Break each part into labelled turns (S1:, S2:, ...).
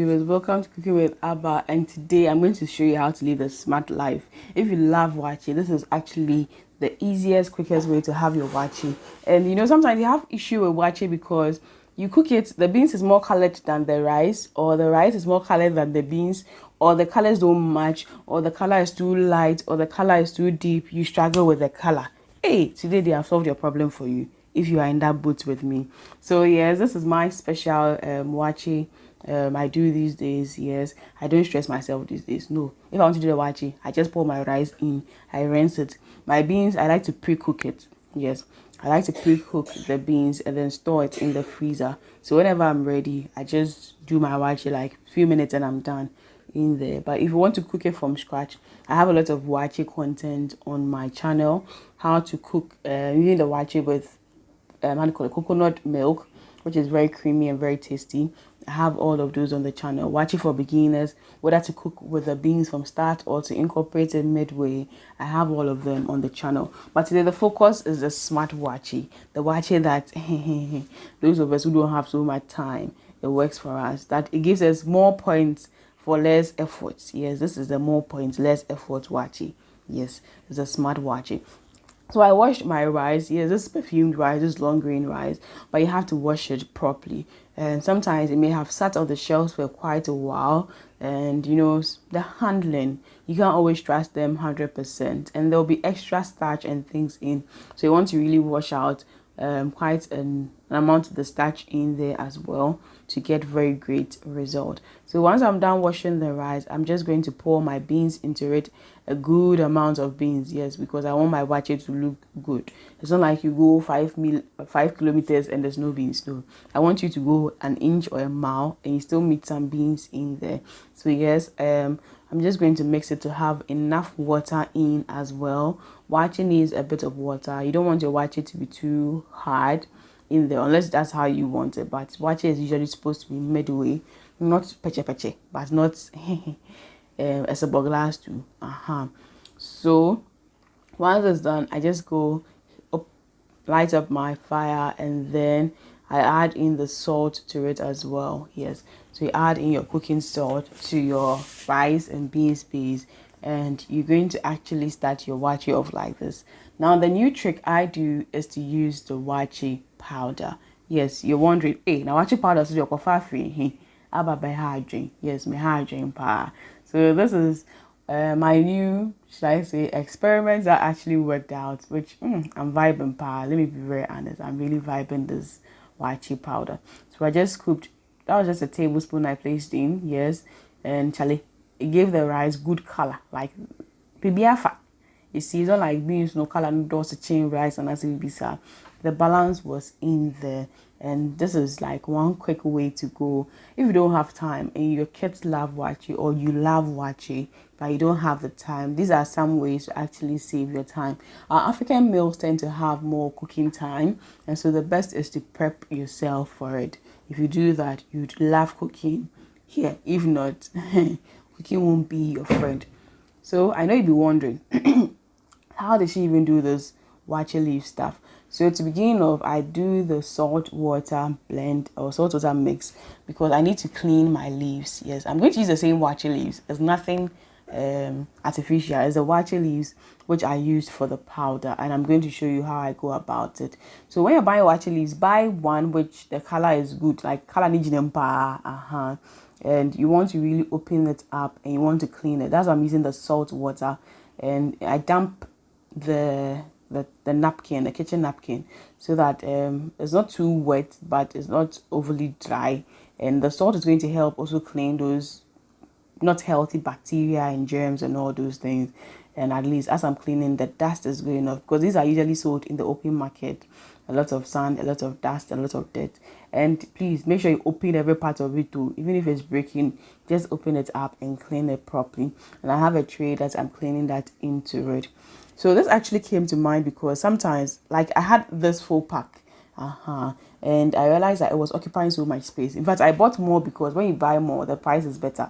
S1: viewers, welcome to Cooking with Abba, and today I'm going to show you how to live a smart life. If you love waakye, this is actually the easiest, quickest way to have your waakye. And you know, sometimes you have issue with waakye because you cook it, the beans is more colored than the rice, or the rice is more colored than the beans, or the colors don't match, or the color is too light, or the color is too deep. You struggle with the color. Hey, today they have solved your problem for you if you are in that boat with me. So yes, this is my special waakye. I do these days. Yes, I don't stress myself these days. No, if I want to do the waakye, I just pour my rice in, I rinse it. My beans, I like to pre-cook it. Yes, I like to pre-cook the beans and then store it in the freezer. So whenever I'm ready, I just do my waakye like a few minutes and I'm done in there. But if you want to cook it from scratch, I have a lot of waakye content on my channel. How to cook using the waakye with how do you call it, coconut milk, which is very creamy and very tasty. I have all of those on the channel. Waakye for beginners, whether to cook with the beans from start or to incorporate it midway. I have all of them on the channel. But today the focus is the smart waakye, the waakye that those of us who don't have so much time, it works for us. That it gives us more points for less effort. Yes, this is the more points, less effort waakye. Yes, it's a smart waakye. So I washed my rice. Yes, this is perfumed rice, this long grain rice, but you have to wash it properly. And sometimes it may have sat on the shelves for quite a while. And you know, the handling, you can't always trust them 100%. And there'll be extra starch and things in. So you want to really wash out quite an amount of the starch in there as well to get very great result. So once I'm done washing the rice, I'm just going to pour my beans into it, a good amount of beans. Yes, because I want my waakye to look good. It's not like you go 5 kilometers and there's no beans. No, I want you to go an inch or a mile and you still meet some beans in there. So yes, I'm just going to mix it to have enough water in as well. Waakye needs a bit of water. You don't want your waakye to be too hard in there unless that's how you want it. But waakye is usually supposed to be midway, not peche peche, but not a glass too. So once it's done, I just go up, light up my fire, and then I add in the salt to it as well. Yes, so you add in your cooking salt to your rice and beans base, and you're going to actually start your waakye off like this. Now the new trick I do is to use the waakye powder. Yes, you're wondering, hey, now waakye powder is your coffee free. Abba hydrate. Yes, my hydrate pa. So this is my new, should I say, experiments that actually worked out, which I'm vibing pa. Let me be very honest. I'm really vibing this waakye powder. So I just scooped, that was just a tablespoon I placed in, yes. And Charlie, it gave the rice good color, like pibiafa. You see, it's not like beans, no color, no dosa chain rice, and as it be sir. The balance was in there, and this is like one quick way to go if you don't have time and your kids love waakye or you love waakye but you don't have the time. These are some ways to actually save your time. Our African meals tend to have more cooking time, and so the best is to prep yourself for it. If you do that, you'd love cooking. Here, if not, cooking won't be your friend. So I know you'd be wondering, how did she even do this waakye leaf stuff? So to begin off, I do the salt water blend or salt water mix because I need to clean my leaves. Yes, I'm going to use the same waakye leaves. There's nothing artificial. It's the waakye leaves which I used for the powder, and I'm going to show you how I go about it. So when you're buying waakye leaves, buy one which the color is good, like color and you want to really open it up and you want to clean it. That's why I'm using the salt water, and I damp the napkin, the kitchen napkin, so that it's not too wet but it's not overly dry, and the salt is going to help also clean those not healthy bacteria and germs and all those things. And at least as I'm cleaning, the dust is going off because these are usually sold in the open market. A lot of sand, a lot of dust, a lot of dirt. And please make sure you open every part of it too. Even if it's breaking, just open it up and clean it properly. And I have a tray that I'm cleaning that into it. So this actually came to mind because sometimes, like I had this full pack, and I realized that it was occupying so much space. In fact, I bought more because when you buy more, the price is better.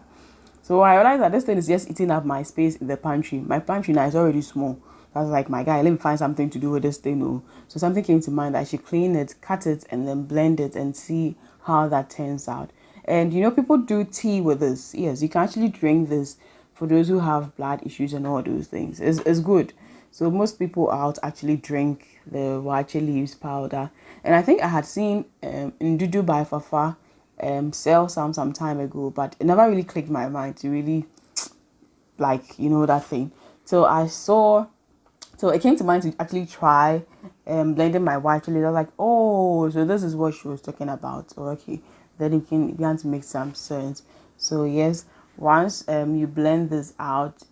S1: So I realized that this thing is just eating up my space in the pantry. My pantry now is already small. I was like, my guy, let me find something to do with this thing. Oh. So something came to mind that I should clean it, cut it, and then blend it and see how that turns out. And people do tea with this. Yes, you can actually drink this for those who have blood issues and all those things. It's good. So most people out actually drink the waakye leaves powder. And I think I had seen in Dudu by Fafa sell some time ago, but it never really clicked my mind to really like that thing. So I saw, so it came to mind to actually try blending my white chili. I was like, oh, so this is what she was talking about. So, okay, then it began to make some sense. So yes, once you blend this out,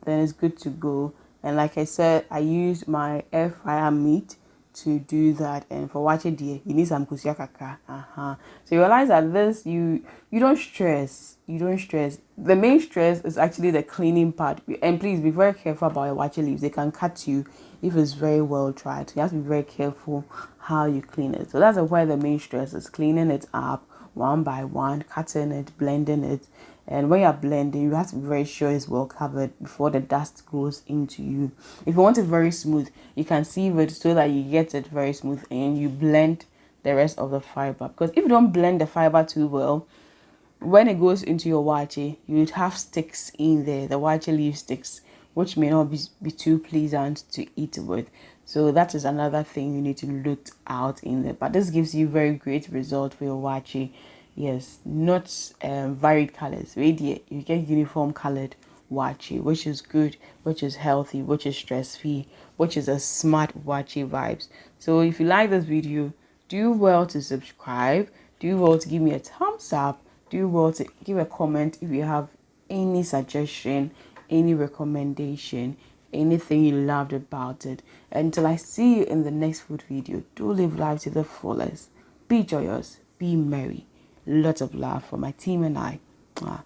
S1: then it's good to go. And like I said, I used my air fryer meat to do that. And for waakye dear, you need some kusia kaka. So you realize that this, you don't stress. You don't stress. The main stress is actually the cleaning part. And please be very careful about your waakye leaves. They can cut you if it's very well tried. You have to be very careful how you clean it. So that's where the main stress is, cleaning it up one by one, cutting it, blending it. And when you're blending, you have to be very sure it's well covered before the dust goes into you. If you want it very smooth, you can sieve it so that you get it very smooth and you blend the rest of the fiber. Because if you don't blend the fiber too well, when it goes into your waakye, you'd have sticks in there, the waakye leaf sticks, which may not be too pleasant to eat with. So that is another thing you need to look out in there. But this gives you very great result for your waakye. Yes, not varied colors. Radio, you get uniform colored waakye, which is good, which is healthy, which is stress-free, which is a smart waakye vibes. So if you like this video, do well to subscribe, do well to give me a thumbs up, do well to give a comment if you have any suggestion, any recommendation, anything you loved about it. Until I see you in the next food video, do live life to the fullest. Be joyous, be merry. Lots of love for my team and I. Mwah.